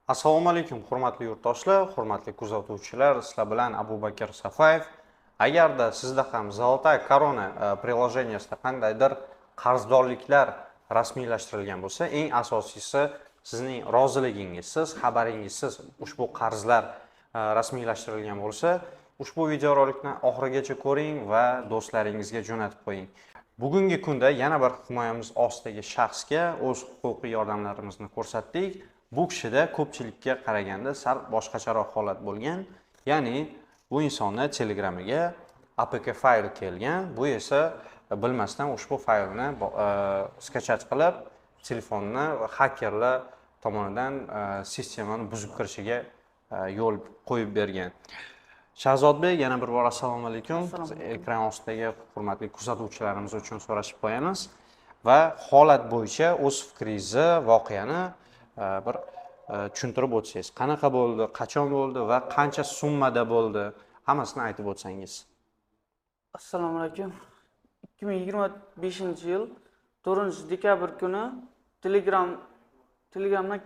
Assalomu alaykum, hurmatli yurtdoshlar, hurmatli kuzatuvchilar. Sizlar bilan Abubakir Safayev. Agarda sizda ham Zolotaya Korona приложениесida qandaydir qarzdorliklar rasmiylashtirilgan bo'lsa, eng asosiysi sizning roziligingizsiz, xabaringizsiz ushbu qarzlar rasmiylashtirilgan bo'lsa, ushbu videorolikni oxirigacha ko'ring va do'stlaringizga jo'natib qo'ying. Bugungi kunda yana bir himoyamiz ostidagi shaxsga o'z huquqiy yordamlarimizni ko'rsatdik. Bu kishida ko'pchilikka qaraganda sal boshqacharoq holat bo'lgan. Ya'ni bu insonni Telegramiga APK fayl kelgan. Bu esa bilmasdan ushbu faylni skachat qilib, telefonni xakerlar tomonidan sistemani buzib kirishiga yo'l qo'yib bergan. Shahzodbek, yana bir bor assalomu alaykum. Ekran ostidagi hurmatli kuzatuvchilarimiz uchun so'rashib qo'yamiz va holat bo'yicha o'z fikringizni, voqeani bir tushuntirib o'tsangiz. Qanaqa bo'ldi, qachon bo'ldi va qancha summada bo'ldi? Hammasini aytib o'tsangiz. Assalomu alaykum. 2025-yil 4-dekabr kuni Telegramdan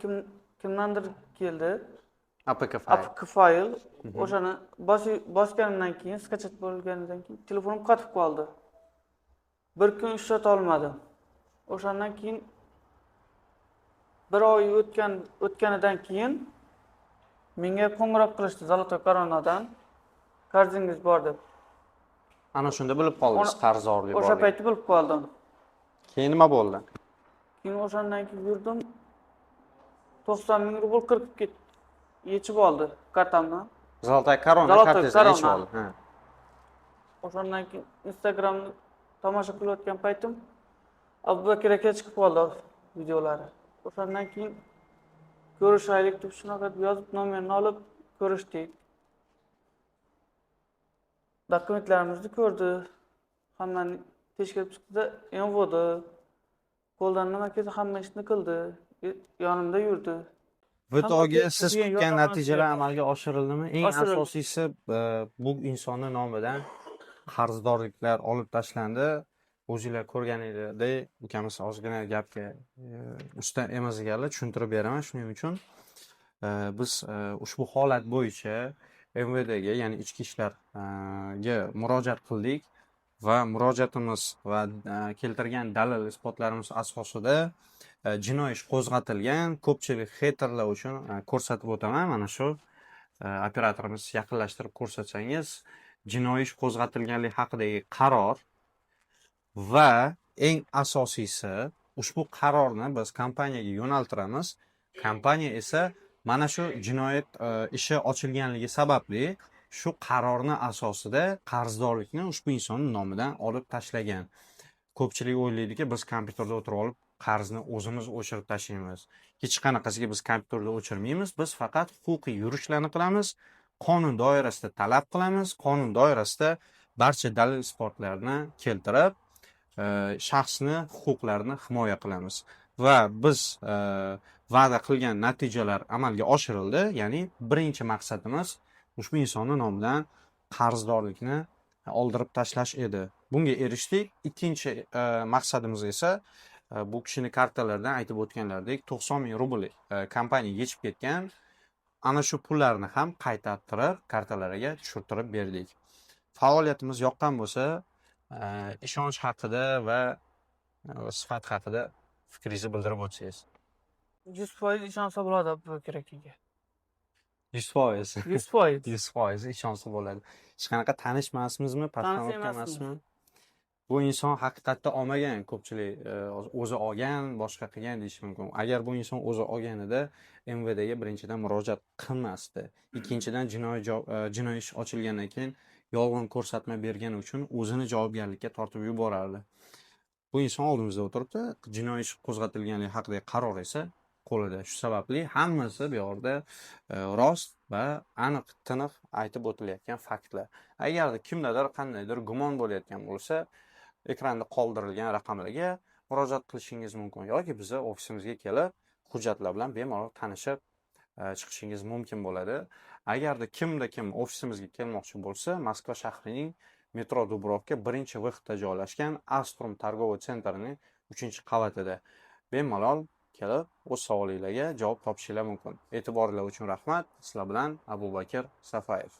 kimdandir keldi. APK fayl. O'shani bosganimdan keyin, skachat bo'lgandan keyin telefonim qotib qoldi. Bir kun ishlata olmadim. O'shandan keyin bir oy o'tganidan keyin menga qo'ng'iroq qilishdi Zolotaya Koronadan. Qarzingiz bor deb. Ana shunda bilib qoldingiz qarzdorlik borligini. O'sha paytda bilib qoldim. Keyin nima bo'ldi? Keyin o'shandan keyin yurdim. 90 ming rubl kirib yechib oldi kartamdan. Zolotaya Korona kartangizni yechib oldi. Ha. O'shandan keyin Instagramni tomosha qilayotgan paytim Abubakir aka chiqib qoldi videolari. O'shandan keyin ko'rishaylik deb shunaqa yozib nomerini olib ko'rishdik. Dokumentlarimizni ko'rdi. Hammani tekshirib chiqdi, envodi. Qo'ldan nima kelsa hamma ishni qildi. Yonimda yurdi. Vitoga siz kutgan natijalar amalga oshirildimi? Eng asosiysi bu insonning nomidan qarzdorliklar olib tashlandi. O'zingizlar ko'rganinglardek, ukamiz ozgina gapga usta emas ekanlar, tushuntirib beraman. Shuning uchun biz ushbu holat bo'yicha MVDga, ya'ni ichki ishlarga murojaat qildik va murojaatimiz va keltirgan dalil isbotlarimiz asosida jinoiy ish qo'zg'atilgan. Ko'pchilik xeyterlar uchun ko'rsatib o'taman. Mana shu operatorimiz yaqinlashtirib ko'rsatsangiz, jinoiy ish qo'zg'atilganligi haqidagi qaror va eng asosiysi ushbu qarorni biz kompaniyaga yo'naltiramiz. Kompaniya esa mana shu jinoyat ishi ochilganligi sababli shu qarorni asosida qarzdorlikni ushbu insonning nomidan olib tashlagan. Ko'pchilik o'ylaydiki, biz kompyuterda o'tirib olib qarzni o'zimiz o'chirib tashlaymiz. Hech qanaqasiga biz kompyuterda o'chirmaymiz. Biz faqat huquqiy yurishlarni qilamiz, qonun doirasida talab qilamiz, qonun doirasida barcha dalil isbotlarni keltirib, shaxsni huquqlarini himoya qilamiz. Va biz va'da qilgan natijalar amalga oshirildi. Ya'ni birinchi maqsadimiz ushbu insonning nomidan qarzdorlikni oldirib tashlash edi. Bunga erishdik. Ikkinchi maqsadimiz esa bu kishining kartalaridan aytib o'tganlaridek 90 ming rubl kompaniya yechib ketgan. Ana shu pullarni ham qaytartirib kartalariga tushirtirib berdik. Faoliyatimiz yoqqan bo'lsa, ishonch haqida va sifat haqida fikringizni bildirib o'tsangiz. 100% ishonsa bo'ladi Abubakir akaga. 100%. 100%. 100% ishonsa bo'ladi. Hech qanaqa tanish emasmizmi, patronat emasmi? Bu inson haqiqatda olmagan, ko'pchilik o'zi olgan, boshqa qilgan deyish mumkin. Agar bu inson o'zi olganida MVDga birinchidan murojaat qilmasdi. Ikkinchidan jinoiy ish ochilgandan keyin yolg'on ko'rsatma bergani uchun o'zini javobgarlikka tortib yuborardi. Bu inson oldimizda o'tiribdi, jinoiy ish qo'zg'atilganligi haqidagi qaror esa qo'lida. Shu sababli hammasi bu yerda rost va aniq tiniq aytib o'tilayotgan faktlar. Agarda kimdadir qandaydir gumon bo'layotgan bo'lsa, ekranda qoldirilgan raqamlarga murojaat qilishingiz mumkin yoki bizni ofisimizga kelib hujjatlar bilan bemalol tanishib chiqishingiz mumkin bo'ladi. Agarda kim ofisimizga kelmoqchi bo'lsa, Moskva shahrining metro Dubrovka 1-vixda joylashgan Astrum Targovoy sentrining 3-qavatida bemalol kelib, o'z savolinglarga javob topishingiz mumkin. E'tiboringlar uchun rahmat. Sizlar bilan Abubakir Safayev.